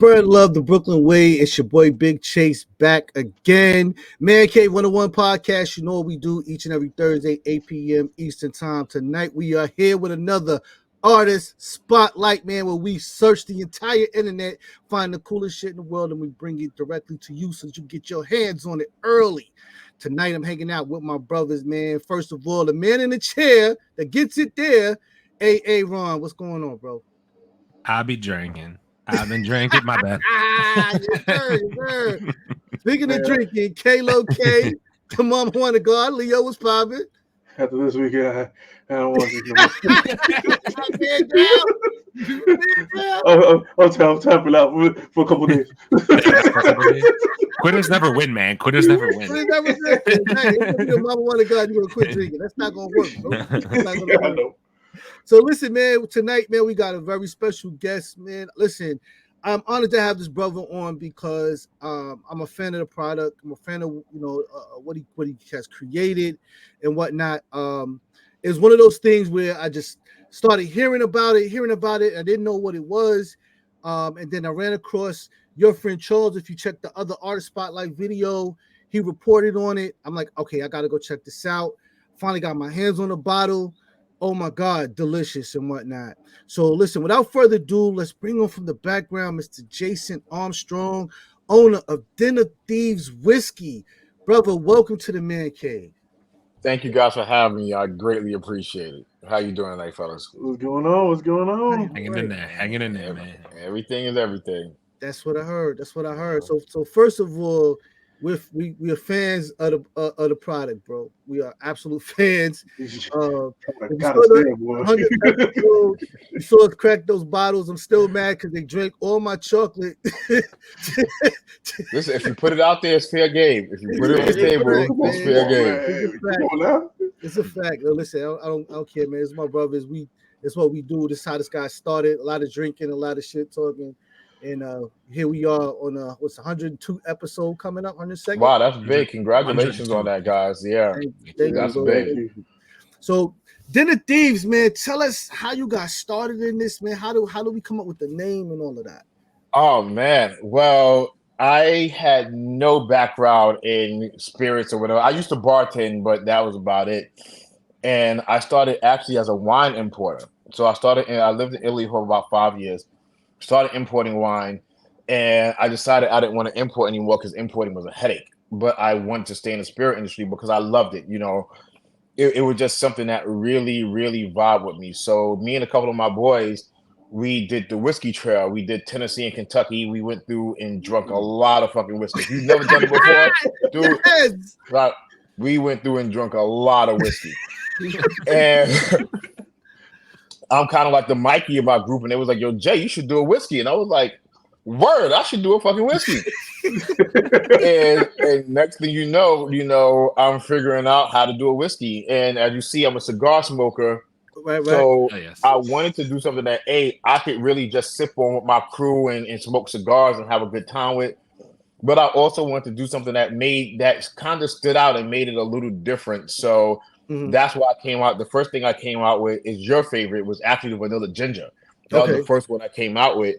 Spread love the Brooklyn way. It's your boy Big Chase back again. Mancave101 Podcast. You know what we do each and every Thursday, 8 p.m. Eastern Time. Tonight we are here with another artist spotlight, man, where we search the entire internet, find the coolest shit in the world, and we bring it directly to you so that you get your hands on it early. Tonight I'm hanging out with my brothers, man. First of all, the man in the chair that gets it there, A.A. Ron. What's going on, bro? I'll be drinking. I've been drinking, my bad. You heard. Speaking of drinking, K-Lo K, the mom want to go out. Leo was popping. After this weekend, I don't want to I'm tapping out for a couple of days. Quitters never win, man. Quitters never win. Hey, your mama want to go out, you're going to quit drinking. That's not going to work, bro. That's not gonna work. So listen, man, tonight, man, we got a very special guest, man. Listen, I'm honored to have this brother on because I'm a fan of the product. I'm a fan of, what he has created and whatnot. It's one of those things where I just started hearing about it. I didn't know what it was. And then I ran across your friend Charles. If you check the other artist spotlight video, he reported on it. I'm like, okay, I got to go check this out. Finally got my hands on the bottle. Oh my God, delicious and whatnot. So listen, without further ado, let's bring on from the background Mr. Jason Armstrong, owner of Den of Thieves Whiskey. Brother, welcome to the Man Cave. Thank you guys for having me. I greatly appreciate it. How you doing tonight, fellas? What's going on? Hanging in there, man. Everything is everything. That's what I heard. So first of all, we are fans of the product, bro. We are absolute fans. You saw us crack those bottles. I'm still mad because they drank all my chocolate. Listen, if you put it out there, it's fair game. If you put it on the table, it's fair game. It's a fact. Listen, I don't care, man. It's my brothers. It's what we do. This is how this guy started. A lot of drinking, a lot of shit talking. And here we are on what's 102 episode coming up, 102nd. Wow, that's big. Congratulations on that, guys. Yeah, that's big. So, Den of Thieves, man, tell us how you got started in this, man. How do we come up with the name and all of that? Oh man, well, I had no background in spirits or whatever. I used to bartend, but that was about it. And I started actually as a wine importer. So I lived in Italy for about 5 years. Started importing wine, and I decided I didn't want to import anymore because importing was a headache. But I wanted to stay in the spirit industry because I loved it. It was just something that really, really vibed with me. So me and a couple of my boys, we did the whiskey trail. We did Tennessee and Kentucky. We went through and drunk a lot of fucking whiskey. If you've never done it before, dude, like, we went through and drunk a lot of whiskey. And I'm kind of like the Mikey of our group, and they was like, "Yo, Jay, you should do a whiskey." And I was like, "Word, I should do a fucking whiskey." and next thing you know, I'm figuring out how to do a whiskey. And as you see, I'm a cigar smoker. Right. So I wanted to do something that I could really just sip on with my crew and smoke cigars and have a good time with. But I also wanted to do something that kind of stood out and made it a little different. So that's why I came out. The first thing I came out with is your favorite, was actually the vanilla ginger. That was the first one I came out with.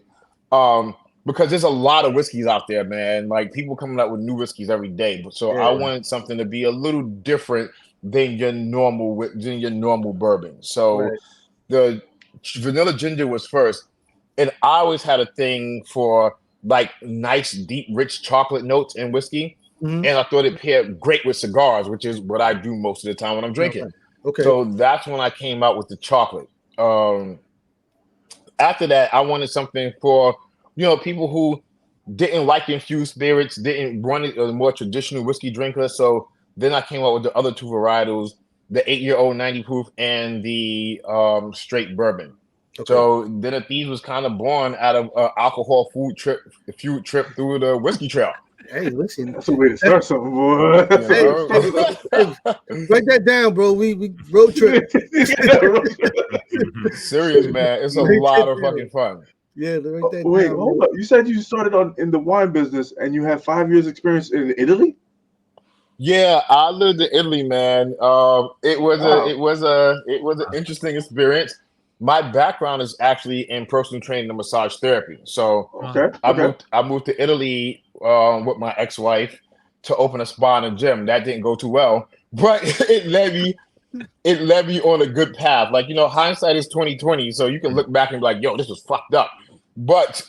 Because there's a lot of whiskeys out there, man. Like, people coming out with new whiskeys every day. So I wanted something to be a little different than your normal bourbon. So the vanilla ginger was first. And I always had a thing for like nice, deep, rich chocolate notes in whiskey. And I thought it paired great with cigars, which is what I do most of the time when I'm drinking. Okay. So that's when I came out with the chocolate. After that, I wanted something for, people who didn't like infused spirits, didn't want a more traditional whiskey drinker. So then I came out with the other two varietals, the 8-year-old 90 proof and the straight bourbon. Okay. So Den of Thieves was kind of born out of alcohol food trip through the whiskey trail. Hey, listen, that's a way to start something, boy. Hey, write that down, bro. We road trip. Serious, man. It's a lot of fucking fun. Yeah, write that Wait, down. Hold up. You said you started in the wine business and you had 5 years experience in Italy? Yeah, I lived in Italy, man. It was an interesting experience. my background is actually in personal training and massage therapy. So I moved to Italy with my ex-wife to open a spa and a gym. That didn't go too well, but it led me on a good path. Like, hindsight is 2020, so you can look back and be like, yo, this was fucked up. But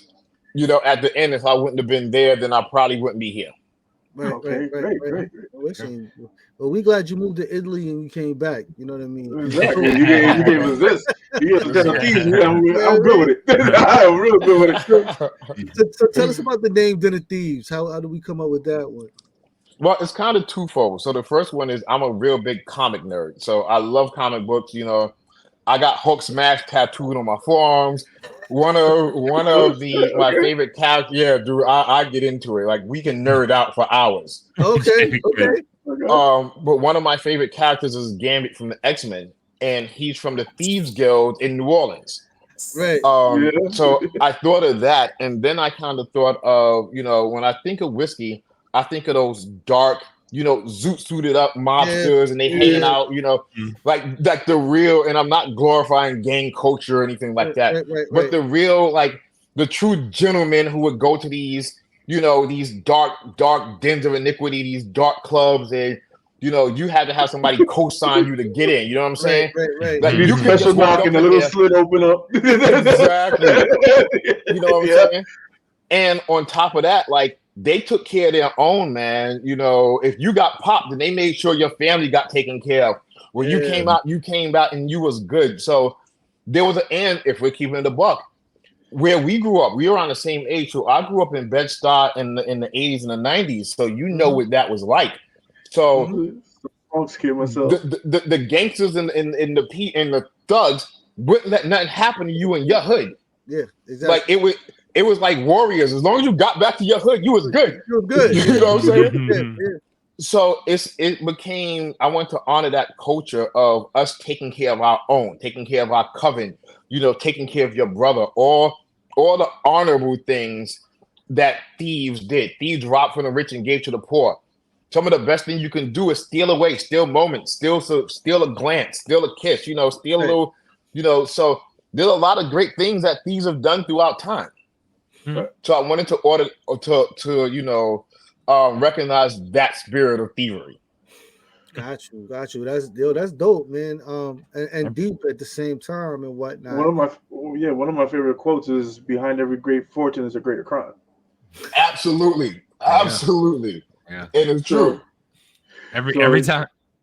at the end, if I wouldn't have been there, then I probably wouldn't be here. Right. Listen, well, we glad you moved to Italy and you came back. You know what I mean? Exactly. You gave us this. You gave us Den of Thieves. I'm good with it. I'm real good with it. So tell us about the name Den of Thieves. How do we come up with that one? Well, it's kind of twofold. So the first one is I'm a real big comic nerd. So I love comic books. I got Hulk smash tattooed on my forearms. One of my favorite characters. Yeah, dude, I get into it. Like, we can nerd out for hours. Okay. But one of my favorite characters is Gambit from the X-Men, and he's from the Thieves Guild in New Orleans. Right. So I thought of that, and then I kind of thought of, when I think of whiskey, I think of those dark, zoot suited up mobsters, and they hanging out, like the real. And I'm not glorifying gang culture or anything like that, but the real, like the true gentlemen who would go to these, these dark dens of iniquity, these dark clubs, and you had to have somebody co-sign you to get in. You know what I'm saying? Right. Like, you special knock and the little slit open up. Exactly. You know what I'm saying? And on top of that, like, they took care of their own, man. If you got popped, then they made sure your family got taken care of. When you came out and you was good. So there was an end, if we're keeping it a buck, where we grew up. We were on the same age. So I grew up in Bed-Stuy in the 80s and the 90s. So what that was like. So the gangsters and the thugs wouldn't let nothing happen to you in your hood. Yeah, exactly. Like, it was like warriors. As long as you got back to your hood, you was good. You were good. You know what I'm saying? Yeah. So it became, I want to honor that culture of us taking care of our own, taking care of our coven, taking care of your brother, all the honorable things that thieves did. Thieves robbed from the rich and gave to the poor. Some of the best thing you can do is steal away, steal moments, steal a glance, steal a kiss, steal a little, so there's a lot of great things that thieves have done throughout time. So I wanted to recognize that spirit of thievery. Got you. That's dope, man. And deep at the same time and whatnot. One of my favorite quotes is, "Behind every great fortune is a greater crime." Absolutely. Yeah, and it's true.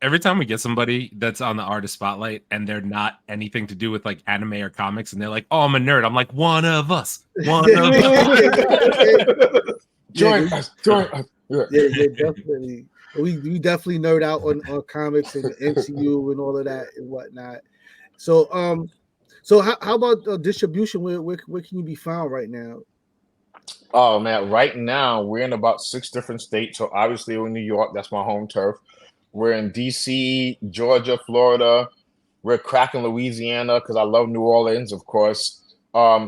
Every time we get somebody that's on the artist spotlight and they're not anything to do with like anime or comics, and they're like, "Oh, I'm a nerd," I'm like, "One of us." Join us. Yeah, definitely. We definitely nerd out on comics and the MCU and all of that and whatnot. So how about distribution? Where can you be found right now? Oh man, right now we're in about 6 different states. So obviously we're in New York, that's my home turf. We're in DC, Georgia, Florida. We're cracking Louisiana because I love New Orleans, of course.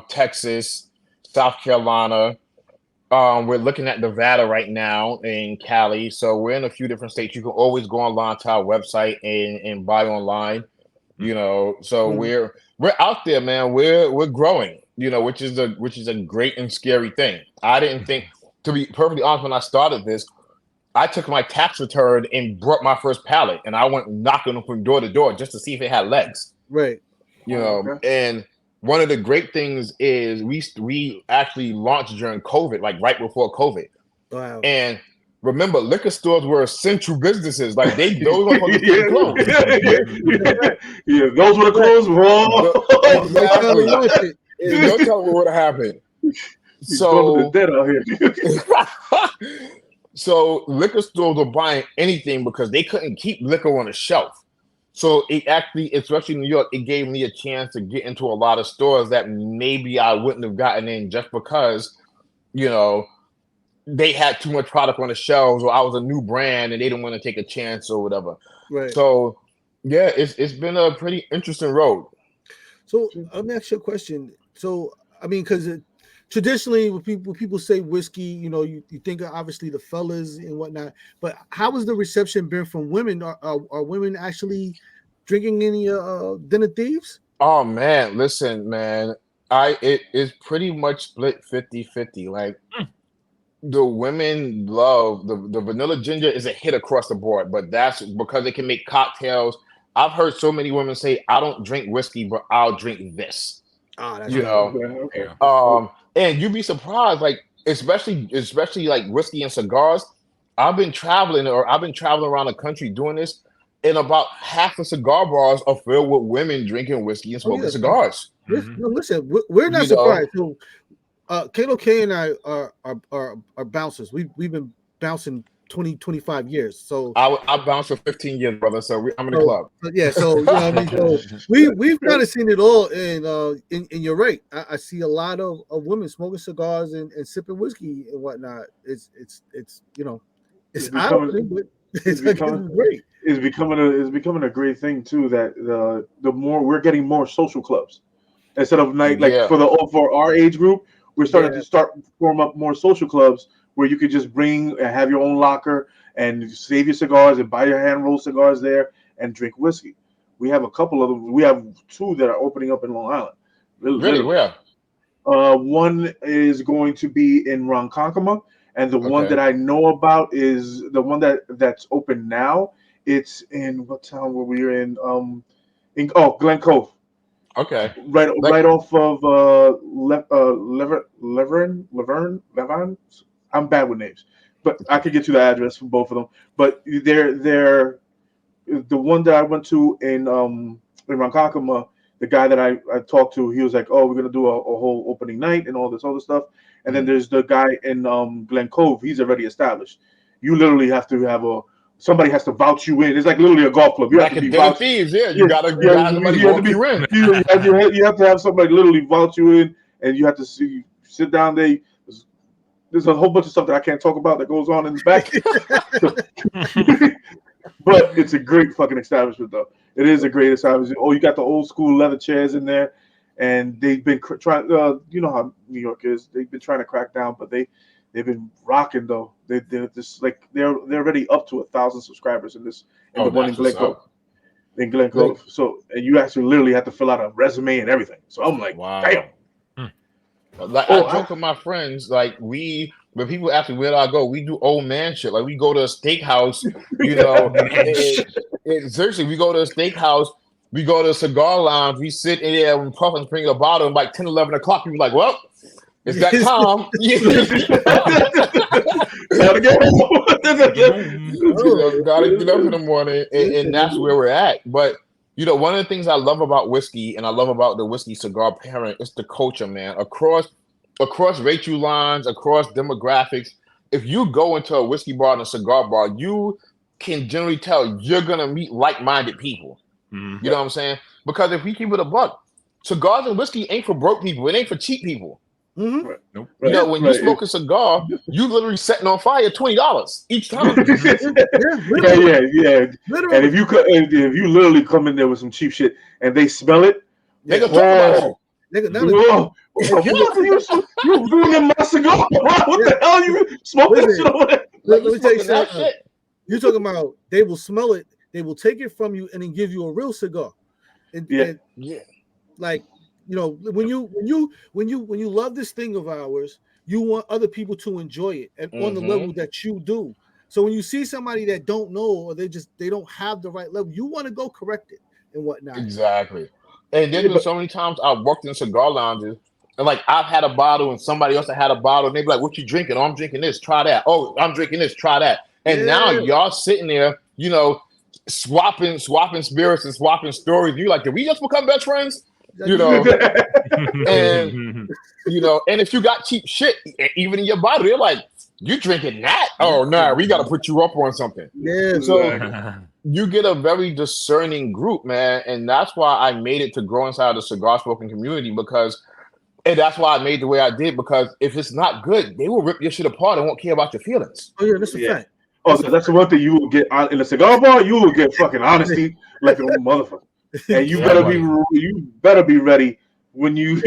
Texas, South Carolina. We're looking at Nevada right now in Cali. So we're in a few different states. You can always go online to our website and buy online. So we're out there, man. We're growing, which is a great and scary thing. I didn't think, to be perfectly honest, when I started this, I took my tax return and brought my first pallet, and I went knocking from door to door just to see if it had legs. Right. And one of the great things is we actually launched during COVID, like right before COVID. Wow. And remember, liquor stores were essential businesses. Like those were supposed to close. Yeah, those were closed. Exactly. Don't tell me what happened. So dead out here. So liquor stores were buying anything because they couldn't keep liquor on the shelf. So it actually, especially in New York, it gave me a chance to get into a lot of stores that maybe I wouldn't have gotten in just because, they had too much product on the shelves, or I was a new brand and they didn't want to take a chance or whatever. Right. So yeah, it's been a pretty interesting road. So let me ask you a question. So I mean, because traditionally, when people say whiskey, you think of obviously the fellas and whatnot. But how has the reception been from women? Are women actually drinking any Den of Thieves? Oh man, listen, man. It is pretty much split 50-50. Like the women love the vanilla ginger is a hit across the board, but that's because it can make cocktails. I've heard so many women say, I don't drink whiskey, but I'll drink this. That's you know. Okay. And you'd be surprised, like especially like whiskey and cigars. I've been traveling around the country doing this, and about half the cigar bars are filled with women drinking whiskey and smoking cigars. No, listen, we're not surprised. So, Kalo K and I are bouncers. We've been bouncing 20-25 years. So I bounced for 15 years, brother. So I'm in the club. Yeah, so you know what I mean. So we've kind of seen it all, and you're right. I see a lot of women smoking cigars and sipping whiskey and whatnot. It's you know, it's becoming great. It's becoming a great thing too. That the more we're getting more social clubs instead of night for our age group, we're starting to form up more social clubs where you could just bring and have your own locker and save your cigars and buy your hand rolled cigars there and drink whiskey. We have a couple of them. We have 2 that are opening up in Long Island. Really? Where? One is going to be in Ronkonkoma, and the one that I know about is the one that's open now. It's in what town were we in? Glen Cove. Okay. Right off of Laverne. I'm bad with names, but I could get you the address for both of them. But they're the one that I went to in Ronkonkoma. The guy that I talked to, he was like, "Oh, we're gonna do a whole opening night and all this other stuff." And then there's the guy in Glen Cove. He's already established. You literally have to have somebody has to vouch you in. It's like literally a golf club. You have to be Den of Thieves. Yeah, you gotta somebody vouch you in. You have to have somebody literally vouch you in, and you have to sit down there. There's a whole bunch of stuff that I can't talk about that goes on in the back. But it's a great fucking establishment, though. It is a great establishment. Oh, you got the old school leather chairs in there, and they've been trying. You know how New York is. They've been trying to crack down, but they've been rocking though. They're just like they're already up to 1,000 subscribers in this the one in Glen Cove. In Glen Cove. So and you actually literally have to fill out a resume and everything. So I'm like, wow. Damn. Like I joke with my friends, like when people ask me where do I go, we do old man shit. Like we go to a steakhouse, you know. Seriously, we go to a steakhouse, we go to a cigar lounge, we sit in there and puff and bring a bottle, and like 10, 11 o'clock, people like, well, it's that time. Gotta get up in the morning, and that's where we're at. But you know, one of the things I love about whiskey, and I love about the whiskey cigar pairing, is the culture, man. Across racial lines, across demographics. If you go into a whiskey bar and a cigar bar, you can generally tell you're gonna meet like-minded people. Mm-hmm. You know what I'm saying? Because if we keep it a buck, cigars and whiskey ain't for broke people. It ain't for cheap people. Mm-hmm. Right. Nope. You know, when you smoke a cigar, you literally setting on fire $20 each time. Yeah. And if you literally come in there with some cheap shit and they smell it, they gonna talk about you. You're ruining my cigar. What the hell are you smoking shit over there? Let me tell you something. You're talking about they will smell it, they will take it from you, and then give you a real cigar. And like. You know, when you love this thing of ours, you want other people to enjoy it and on the level that you do. So when you see somebody that don't know or they don't have the right level, you want to go correct it and whatnot. Exactly. And there's been so many times I've worked in cigar lounges and like I've had a bottle and somebody else had a bottle and they be like, "What you drinking?" "Oh, I'm drinking this. Try that." "Oh, I'm drinking this. Try that." And now y'all sitting there, you know, swapping spirits and swapping stories. You like, did we just become best friends? You know, and you know, and if you got cheap shit, even in your bottle, they're like, "You drinking that? Oh no, we got to put you up on something." Yeah, so you get a very discerning group, man, and that's why I made it to grow inside the cigar smoking community and that's why I made the way I did because if it's not good, they will rip your shit apart and won't care about your feelings. Oh yeah, that's a fact. Oh, so that's the one thing you will get in a cigar bar. You will get fucking honesty like a motherfucker. And you better be ready when you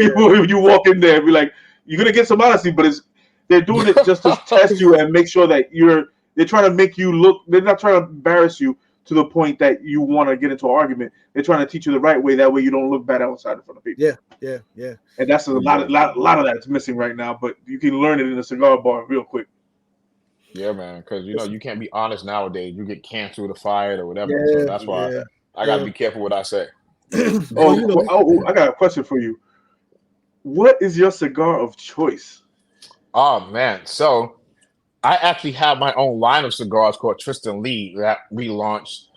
walk in there and be like, you're gonna get some honesty, but they're doing it just to test you and make sure that they're trying to make you look. They're not trying to embarrass you to the point that you want to get into an argument. They're trying to teach you the right way. That way you don't look bad outside in front of people. Yeah. And that's a lot of that's missing right now. But you can learn it in a cigar bar real quick. Yeah, man, because you can't be honest nowadays. You get canceled or fired or whatever. So that's why I gotta be careful what I say. I got a question for you. What is your cigar of choice? Oh man, so I actually have my own line of cigars called Tristan Lee that we launched.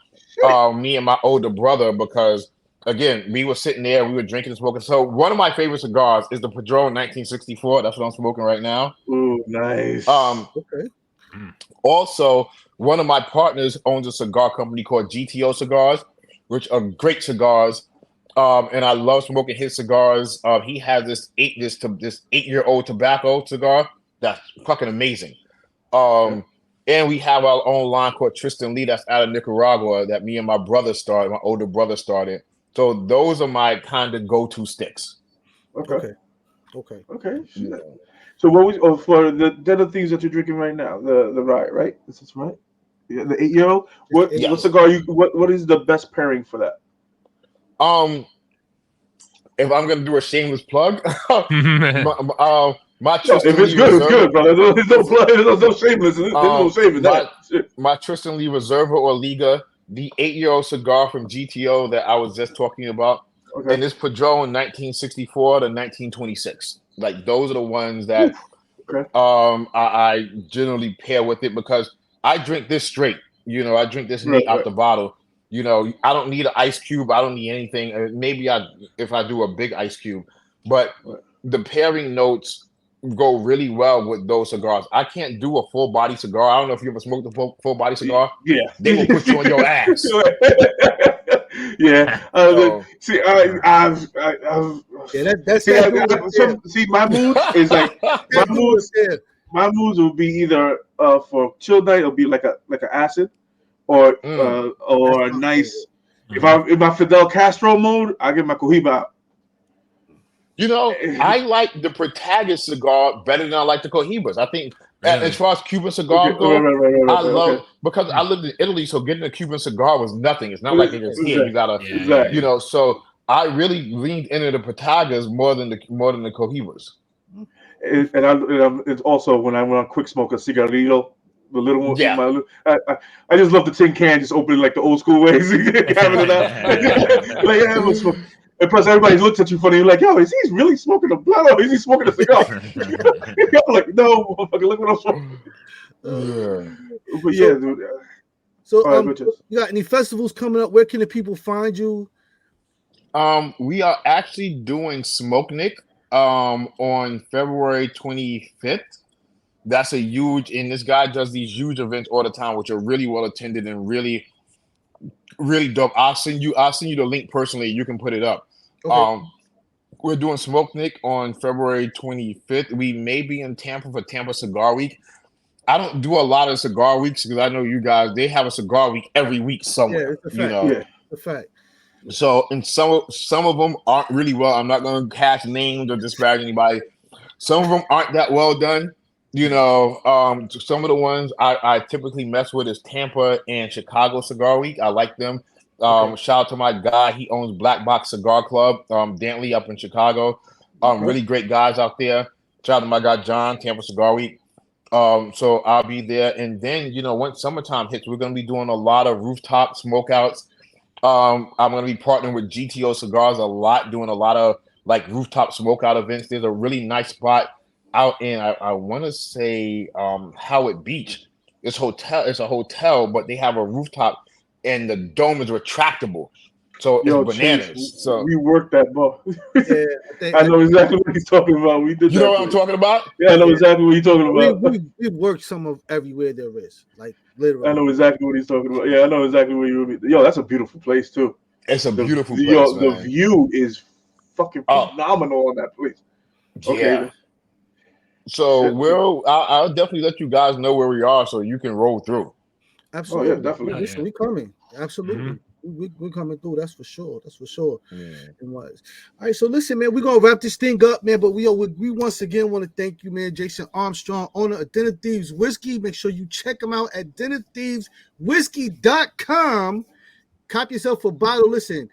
Me and my older brother, because again, we were sitting there, we were drinking and smoking. So one of my favorite cigars is the Padron 1964. That's what I'm smoking right now. Ooh, nice. Okay. Also, one of my partners owns a cigar company called GTO Cigars, which are great cigars. And I love smoking his cigars. He has this 8-year-old tobacco cigar that's fucking amazing. And we have our own line called Tristan Lee that's out of Nicaragua that me and my older brother started. So those are my kind of go-to sticks. Okay. Yeah. So what was for the Den of Thieves that you're drinking right now? The rye, right? Is this right? Yeah, the 8-year-old. What cigar? What is the best pairing for that? If I'm gonna do a shameless plug, my Tristan Lee good, it's good, brother. There's no plug. There's no shameless. There's no shame in that. My Tristan Lee Reserva or Liga, the 8-year-old cigar from GTO that I was just talking about, and this Padron 1964 to 1926. Like those are the ones that I generally pair with it because I drink this straight. I drink this neat out the bottle. I don't need an ice cube. I don't need anything. Maybe if I do a big ice cube, but the pairing notes go really well with those cigars. I can't do a full body cigar. I don't know if you ever smoked a full body cigar. Yeah, they will put you on your ass. Yeah. See, my mood is like my moods will be either for chill night, it'll be like an acid, or a nice. If I'm in my Fidel Castro mode, I get my Cohiba out. I like the Protagonist cigar better than I like the Cohibas. I think as far as Cuban cigars go, I love because I lived in Italy, so getting a Cuban cigar was nothing. It's not like it is here. You gotta, so I really leaned into the Protagonist more than the Cohibas. And it's also when I went on Quick Smoke a cigarillo, the little one. Yeah. I just love the tin can, just opening like the old school ways, having it out. And plus, everybody looks at you funny. You're like, yo, is he really smoking a blunt or is he smoking a cigar? I'm like, no, motherfucker, look what I'm smoking. But dude. So, you got any festivals coming up? Where can the people find you? We are actually doing Smoke Nick on February 25th. That's a huge, and this guy does these huge events all the time, which are really well attended and really, really dope. I'll send you the link personally. You can put it up. Okay. We're doing Smoke Nick on February 25th. We may be in Tampa for Tampa Cigar Week. I don't do a lot of cigar weeks because I know you guys, they have a cigar week every week somewhere. Yeah, it's a fact. It's a fact. So, and some of them aren't really well. I'm not going to cast names or disparage anybody. Some of them aren't that well done. Some of the ones I typically mess with is Tampa and Chicago Cigar Week. I like them. Shout out to my guy. He owns Black Box Cigar Club, Dantley up in Chicago. Really great guys out there. Shout out to my guy John, Tampa Cigar Week. So I'll be there. And then, once summertime hits, we're going to be doing a lot of rooftop smokeouts. I'm going to be partnering with GTO Cigars a lot, doing a lot of like rooftop smokeout events. There's a really nice spot out in, I want to say Howard Beach. It's a hotel, but they have a rooftop and the dome is retractable. So it's bananas. Chase, so we worked that ball. I know exactly what he's talking about. We did. You know what I'm talking about? Yeah, I know exactly what he's talking about. We've worked some of everywhere there is, like literally. I know exactly what he's talking about. Yeah, I know exactly where you were. Yo, that's a beautiful place too. It's a beautiful place. The view is fucking phenomenal on that place. Okay. Yeah. So I'll definitely let you guys know where we are so you can roll through. Absolutely. Oh, yeah, definitely. Listen, we coming. Absolutely. we're coming through. That's for sure. That's for sure. Yeah. It was. All right, so listen, man, we're gonna wrap this thing up, man. But we once again want to thank you, man, Jason Armstrong, owner of Den of Thieves Whiskey. Make sure you check him out at denofthieveswhiskey.com. Cop yourself a bottle. Listen,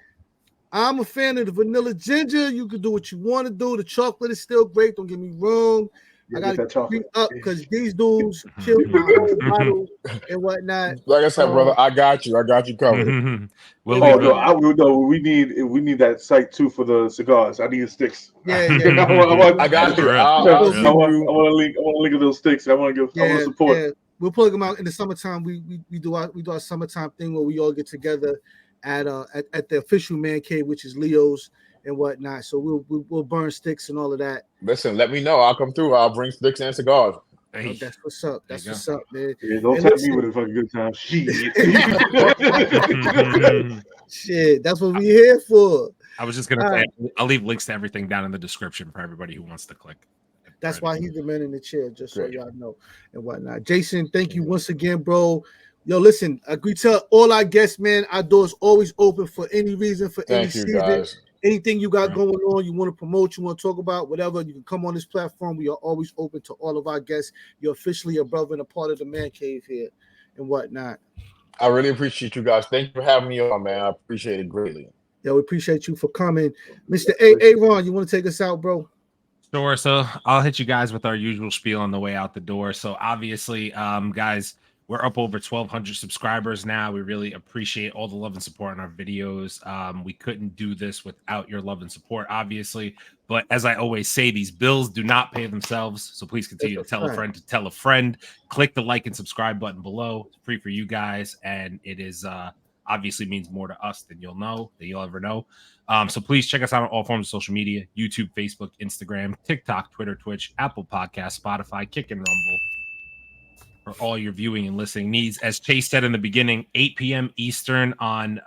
I'm a fan of the vanilla ginger. You can do what you want to do. The chocolate is still great. Don't get me wrong. I gotta keep up because these dudes killed my whole bottle and whatnot. Like I said, brother, I got you covered. We need that site too for the cigars. I need sticks. Yeah. I got you. I want to link to those sticks. I want to support. Yeah. We'll plug them out in the summertime. We do our summertime thing where we all get together at the official man cave, which is Leo's and whatnot. So we'll burn sticks and all of that. Listen, let me know. I'll come through. I'll bring sticks and cigars. Oh, that's what's up. That's what's up, man. Yeah, don't tell me with a fucking good time. Shit, that's what we're here for. I was just gonna say, I'll leave links to everything down in the description for everybody who wants to click. That's why he's the man in the chair, just so y'all know and whatnot. Jason, thank you once again, bro. Yo, listen, I agree to all our guests, man. Our door's always open for any reason, for any season. Guys. Anything you got going on, you want to promote, you want to talk about, whatever, you can come on this platform. We are always open to all of our guests. You're officially a brother and a part of the Man Cave here and whatnot. I really appreciate you guys. Thank you for having me on, man. I appreciate it greatly. Yeah, we appreciate you for coming. Mr. Aaron, you want to take us out, bro? Sure. So I'll hit you guys with our usual spiel on the way out the door. So obviously, guys, we're up over 1,200 subscribers now. We really appreciate all the love and support on our videos. We couldn't do this without your love and support, obviously. But as I always say, these bills do not pay themselves. So please continue to tell a friend to tell a friend. Click the like and subscribe button below. It's free for you guys. And it is obviously means more to us than you'll ever know. So please check us out on all forms of social media: YouTube, Facebook, Instagram, TikTok, Twitter, Twitch, Apple Podcasts, Spotify, Kick and Rumble. For all your viewing and listening needs. As Chase said in the beginning, 8 p.m. Eastern on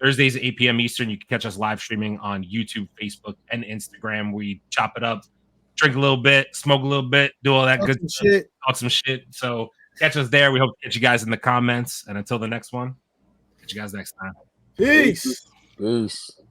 Thursdays at 8 p.m. Eastern. You can catch us live streaming on YouTube, Facebook, and Instagram. We chop it up, drink a little bit, smoke a little bit, do all that good shit. Talk some shit. So catch us there. We hope to catch you guys in the comments. And until the next one, catch you guys next time. Peace. Peace.